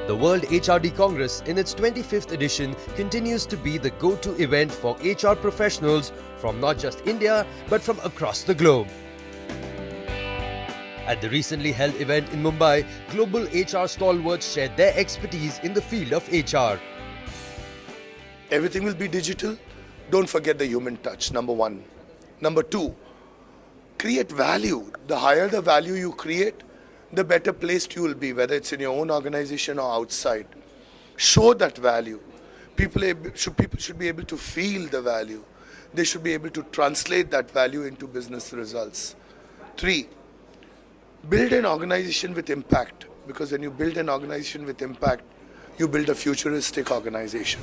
The World HRD Congress in its 25th edition continues to be the go-to event for HR professionals from not just India but from across the globe. At the recently held event in Mumbai, global HR stalwarts shared their expertise in the field of HR. Everything will be digital. Don't forget the human touch, number one. Number two, create value. The higher the value you create, the better placed you will be, whether it's in your own organization or outside. Show that value. People should be able to feel the value. They should be able to translate that value into business results. 3, build an organization with impact, because when you build an organization with impact, you build a futuristic organization.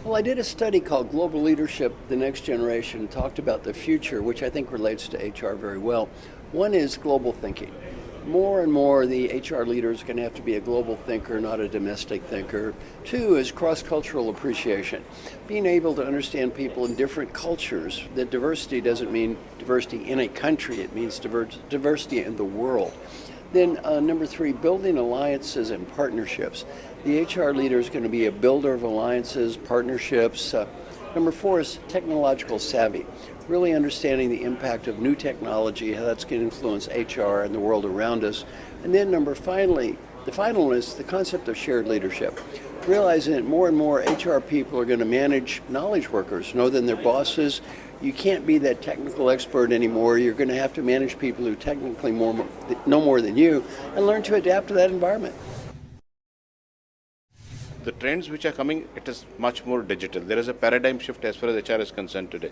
Well, I did a study called Global Leadership, the Next Generation, talked about the future, which I think relates to HR very well. One is global thinking. More and more, the HR leader is going to have to be a global thinker, not a domestic thinker. 2 is cross-cultural appreciation, being able to understand people in different cultures. That diversity doesn't mean diversity in a country, it means diversity in the world. Then number 3, building alliances and partnerships. The HR leader is going to be a builder of alliances, partnerships. Number 4 is technological savvy, really understanding the impact of new technology, how that's going to influence HR and the world around us. And then the final one is the concept of shared leadership, realizing that more and more HR people are going to manage knowledge workers, know than their bosses. You can't be that technical expert anymore. You're going to have to manage people who technically know more than you and learn to adapt to that environment. The trends which are coming, it is much more digital. There is a paradigm shift as far as HR is concerned today.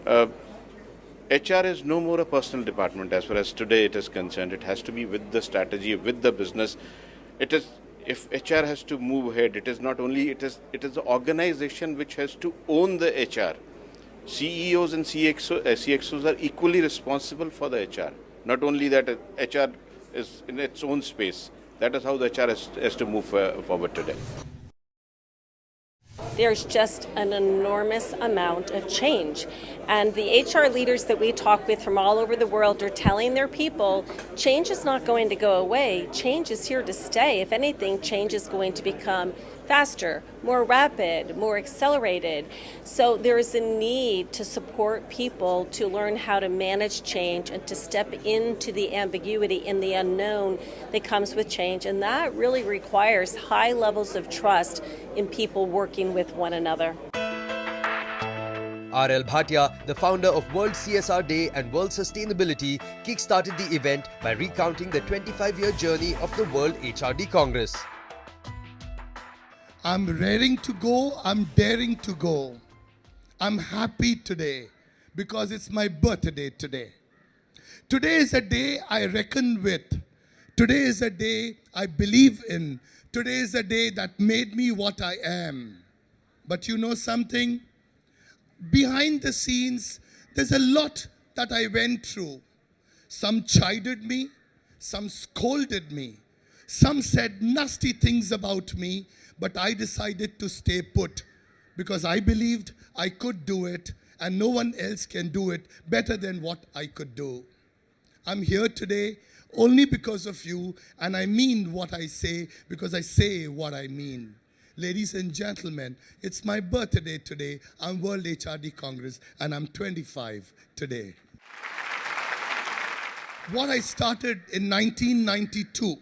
HR is no more a personal department as far as today it is concerned. It has to be with the strategy, with the business. If HR has to move ahead, it is not only, it is the organization which has to own the HR. CEOs and CXOs are equally responsible for the HR. Not only that HR is in its own space. That is how the HR has to move forward today. There's just an enormous amount of change. And the HR leaders that we talk with from all over the world are telling their people, change is not going to go away. Change is here to stay. If anything, change is going to become faster, more rapid, more accelerated. So there is a need to support people to learn how to manage change and to step into the ambiguity in the unknown that comes with change. And that really requires high levels of trust in people working with one another. R.L. Bhatia, the founder of World CSR Day and World Sustainability, kick-started the event by recounting the 25-year journey of the World HRD Congress. I'm raring to go, I'm daring to go. I'm happy today because it's my birthday today. Today is a day I reckon with. Today is a day I believe in. Today is a day that made me what I am. But you know something? Behind the scenes, there's a lot that I went through. Some chided me, some scolded me, some said nasty things about me, but I decided to stay put because I believed I could do it and no one else can do it better than what I could do. I'm here today only because of you, and I mean what I say because I say what I mean. Ladies and gentlemen, it's my birthday today. I'm World HRD Congress and I'm 25 today. What I started in 1992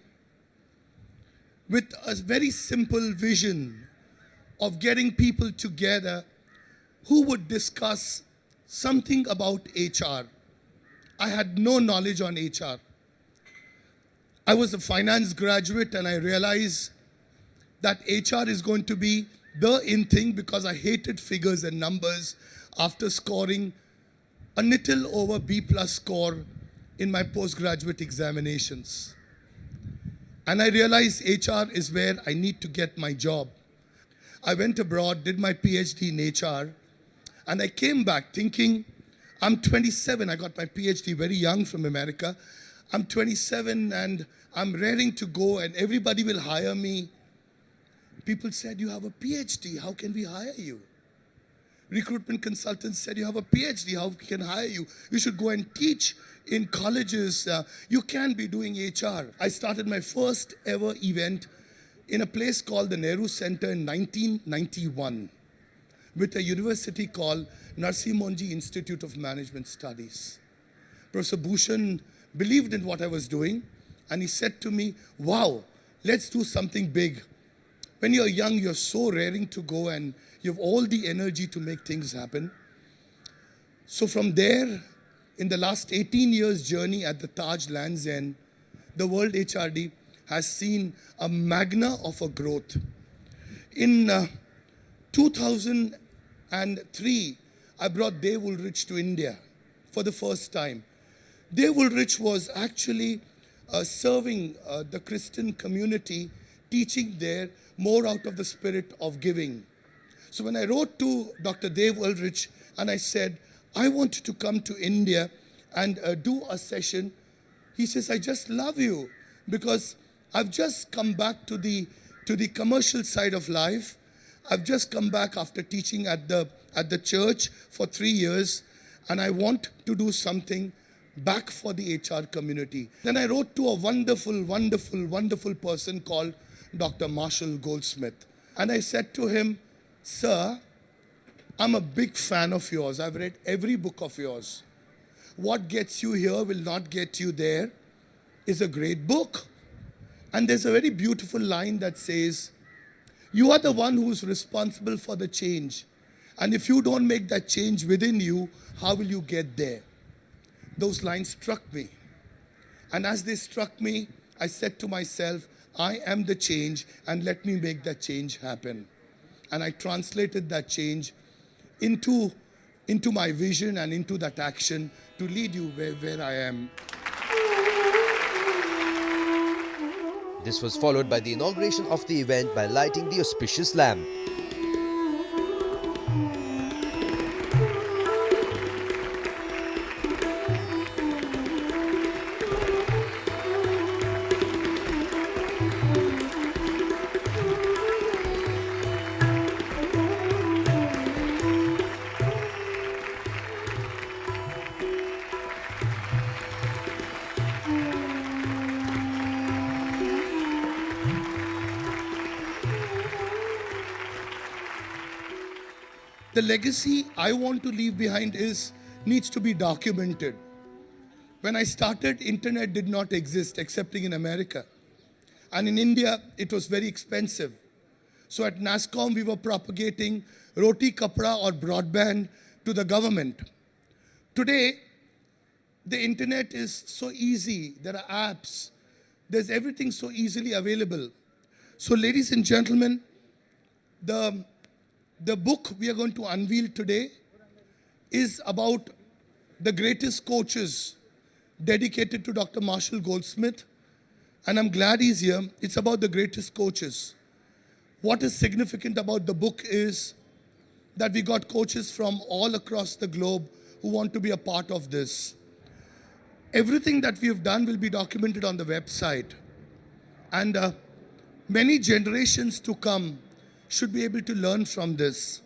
with a very simple vision of getting people together who would discuss something about HR. I had no knowledge on HR. I was a finance graduate and I realized that HR is going to be the in thing because I hated figures and numbers after scoring a little over B+ score in my postgraduate examinations. And I realized HR is where I need to get my job. I went abroad, did my PhD in HR, and I came back thinking, I'm 27, I got my PhD very young from America. I'm 27 and I'm raring to go and everybody will hire me. People said, you have a PhD, how can we hire you? recruitment consultants said, you have a PhD, how can I hire you? You should go and teach in colleges. You can be doing HR. I started my first ever event in a place called the Nehru Center in 1991 with a university called Narsi Monji Institute of Management Studies. Professor Bhushan believed in what I was doing, and he said to me, wow, let's do something big. When you're young, you're so raring to go and you have all the energy to make things happen. So from there, in the last 18 years journey at the Taj Lands End, the World HRD has seen a magna of a growth. In 2003, I brought Dave Ulrich to India for the first time. Dave Ulrich was actually serving the Christian community, teaching there more out of the spirit of giving. So when I wrote to Dr. Dave Ulrich and I said, I want to come to India and do a session, he says, I just love you because I've just come back to the commercial side of life. I've just come back after teaching at the church for 3 years, and I want to do something back for the HR community. Then I wrote to a wonderful, wonderful, wonderful person called Dr. Marshall Goldsmith. And I said to him, sir, I'm a big fan of yours. I've read every book of yours. What gets you here will not get you there is a great book. And there's a very beautiful line that says, you are the one who's responsible for the change. And if you don't make that change within you, how will you get there? Those lines struck me. And as they struck me, I said to myself, I am the change, and let me make that change happen. And I translated that change into my vision and into that action to lead you where I am. This was followed by the inauguration of the event by lighting the auspicious lamp. The legacy I want to leave behind needs to be documented. When I started, internet did not exist excepting in America. And in India, it was very expensive. So at NASSCOM, we were propagating roti kapra or broadband to the government. Today, the internet is so easy. There are apps. There's everything so easily available. So ladies and gentlemen, the book we are going to unveil today is about the greatest coaches dedicated to Dr. Marshall Goldsmith. And I'm glad he's here. It's about the greatest coaches. What is significant about the book is that we got coaches from all across the globe who want to be a part of this. Everything that we have done will be documented on the website. And many generations to come should be able to learn from this.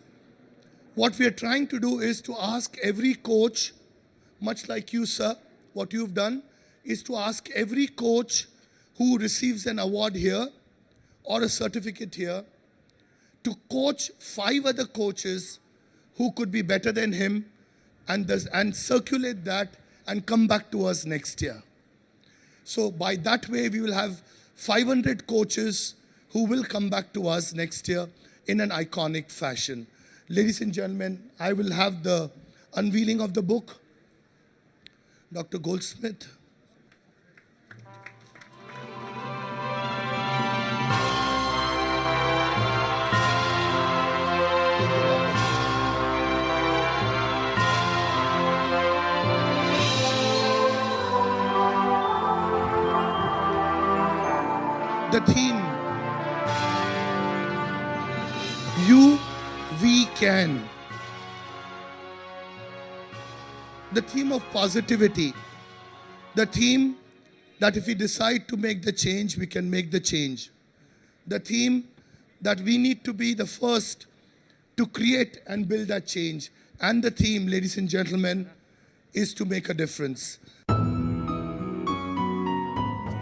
What we are trying to do is to ask every coach, much like you, sir, what you've done, is to ask every coach who receives an award here or a certificate here to coach 5 other coaches who could be better than him and circulate that and come back to us next year. So by that way, we will have 500 coaches who will come back to us next year in an iconic fashion. Ladies and gentlemen, I will have the unveiling of the book. Dr. Goldsmith. The theme, you, we can. The theme of positivity. The theme that if we decide to make the change, we can make the change. The theme that we need to be the first to create and build that change. And the theme, ladies and gentlemen, is to make a difference.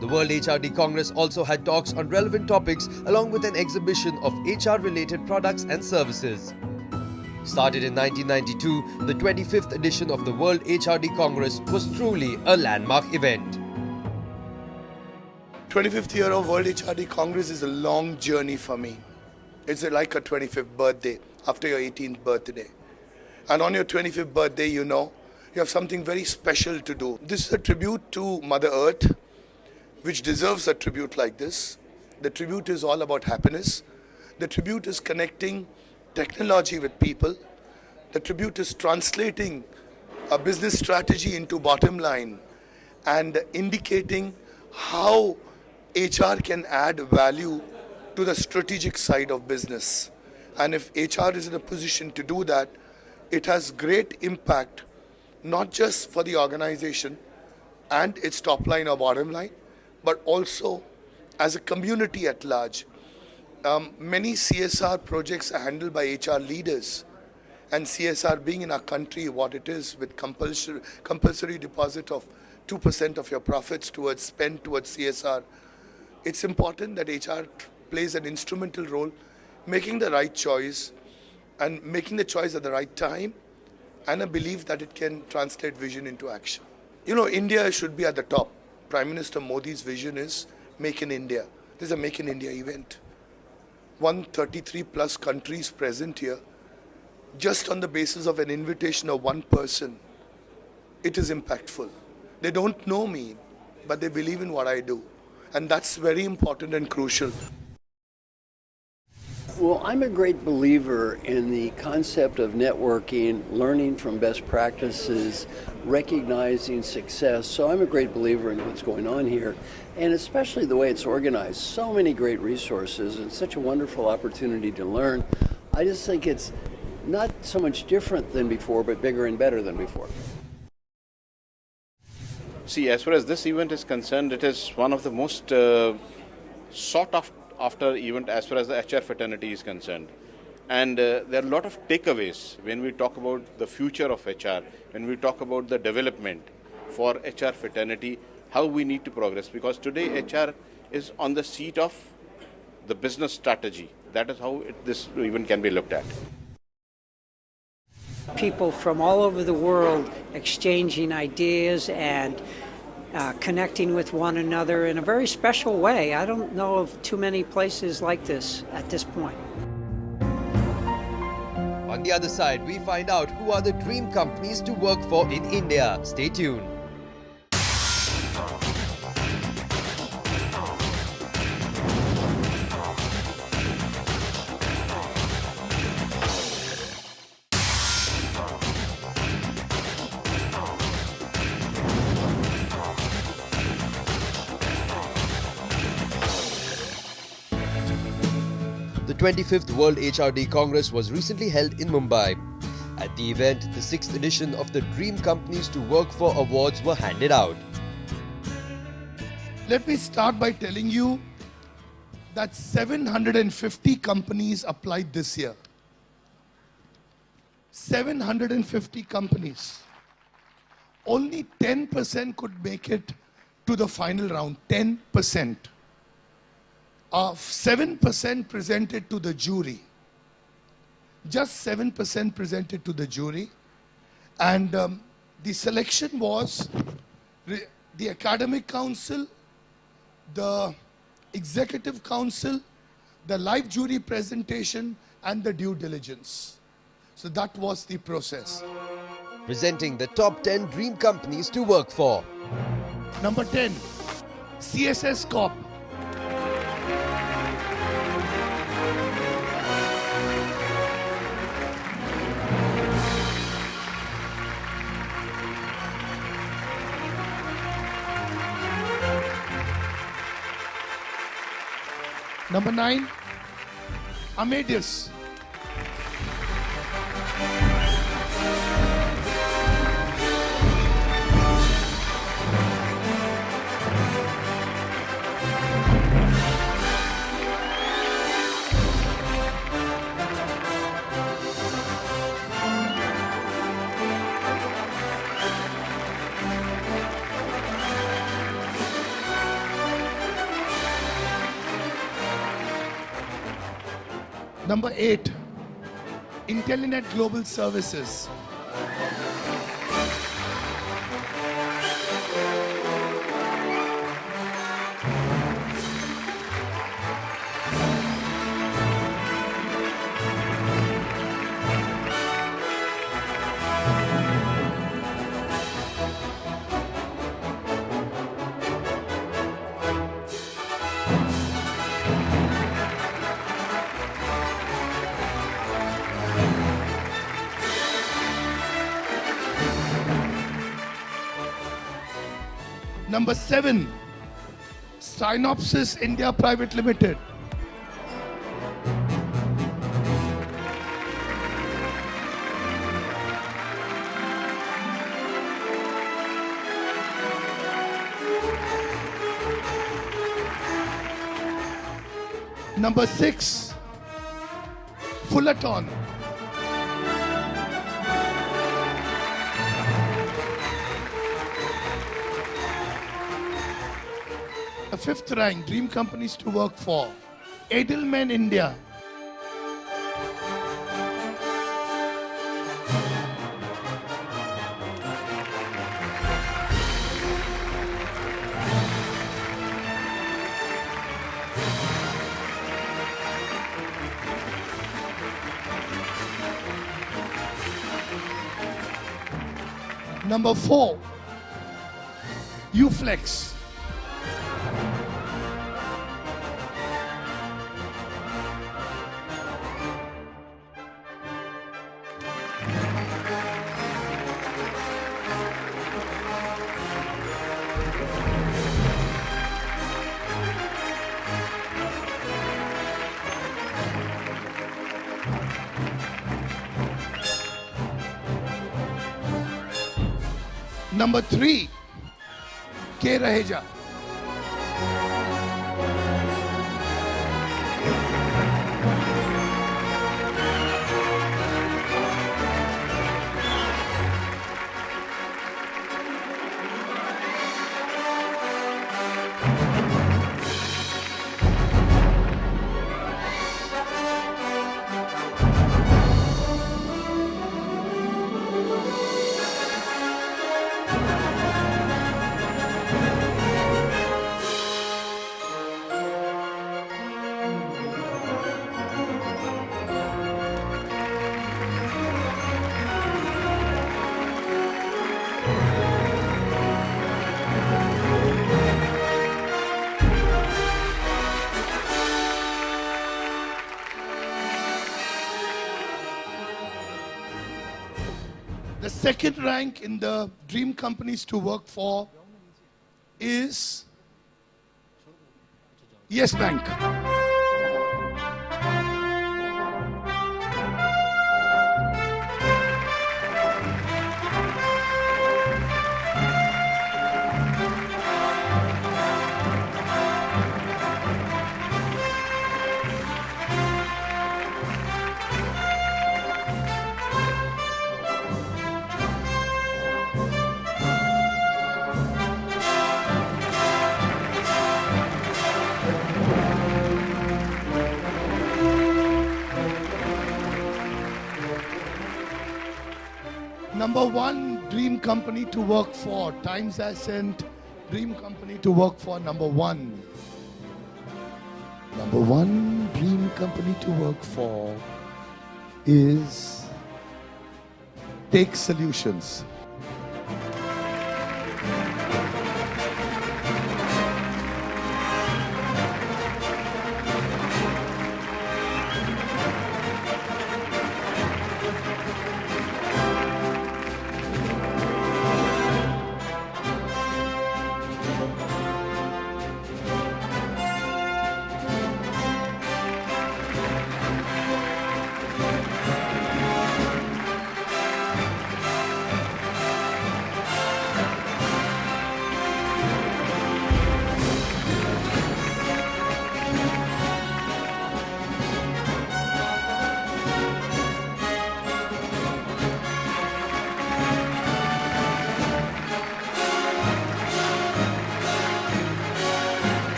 The World HRD Congress also had talks on relevant topics along with an exhibition of HR-related products and services. Started in 1992, the 25th edition of the World HRD Congress was truly a landmark event. 25th year of World HRD Congress is a long journey for me. It's like a 25th birthday after your 18th birthday. And on your 25th birthday, you know, you have something very special to do. This is a tribute to Mother Earth, which deserves a tribute like this. The tribute is all about happiness. The tribute is connecting technology with people. The tribute is translating a business strategy into bottom line and indicating how HR can add value to the strategic side of business. And if HR is in a position to do that, it has great impact, not just for the organization and its top line or bottom line, but also as a community at large. Many CSR projects are handled by HR leaders, and CSR being in our country what it is, with compulsory deposit of 2% of your profits spent towards CSR, it's important that HR plays an instrumental role, making the right choice and making the choice at the right time, and a belief that it can translate vision into action. You know, India should be at the top. Prime Minister Modi's vision is Make in India. This is a Make in India event. 133 plus countries present here, just on the basis of an invitation of one person. It is impactful. They don't know me, but they believe in what I do. And that's very important and crucial. Well, I'm a great believer in the concept of networking, learning from best practices, recognizing success. So I'm a great believer in what's going on here, and especially the way it's organized. So many great resources and such a wonderful opportunity to learn. I just think it's not so much different than before, but bigger and better than before. See, as far as this event is concerned, it is one of the most sought after event as far as the HR fraternity is concerned. And there are a lot of takeaways when we talk about the future of HR, when we talk about the development for HR fraternity, how we need to progress. Because today HR is on the seat of the business strategy. That is how this event can be looked at. People from all over the world exchanging ideas and connecting with one another in a very special way. I don't know of too many places like this at this point. On the other side, we find out who are the dream companies to work for in India. Stay tuned. The 25th World HRD Congress was recently held in Mumbai. At the event, the 6th edition of the Dream Companies to Work For awards were handed out. Let me start by telling you that 750 companies applied this year. 750 companies. Only 10% could make it to the final round. 10%. 7% presented to the jury. Just 7% presented to the jury. And the selection was the Academic Council, the Executive Council, the live jury presentation, and the due diligence. So that was the process. Presenting the top 10 dream companies to work for. Number 10, CSS Corp. Number 9, Amadeus. Number 8, Intellinet Global Services. Number 7, Synopsys India Private Limited. Number 6, Fullerton. The 5th rank, dream companies to work for. Edelman India. Number 4, Uflex. Number 3, K. Raheja. The 2nd rank in the dream companies to work for is Yes Bank. Number 1 dream company to work for, Times Ascent dream company to work for, number 1. Number 1 dream company to work for is Take Solutions.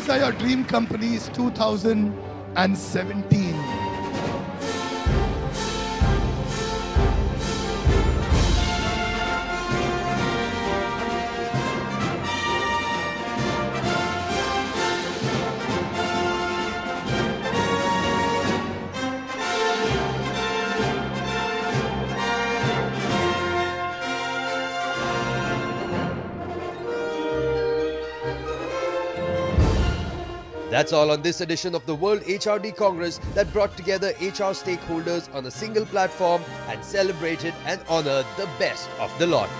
These are your dream companies 2017. That's all on this edition of the World HRD Congress that brought together HR stakeholders on a single platform and celebrated and honored the best of the lot.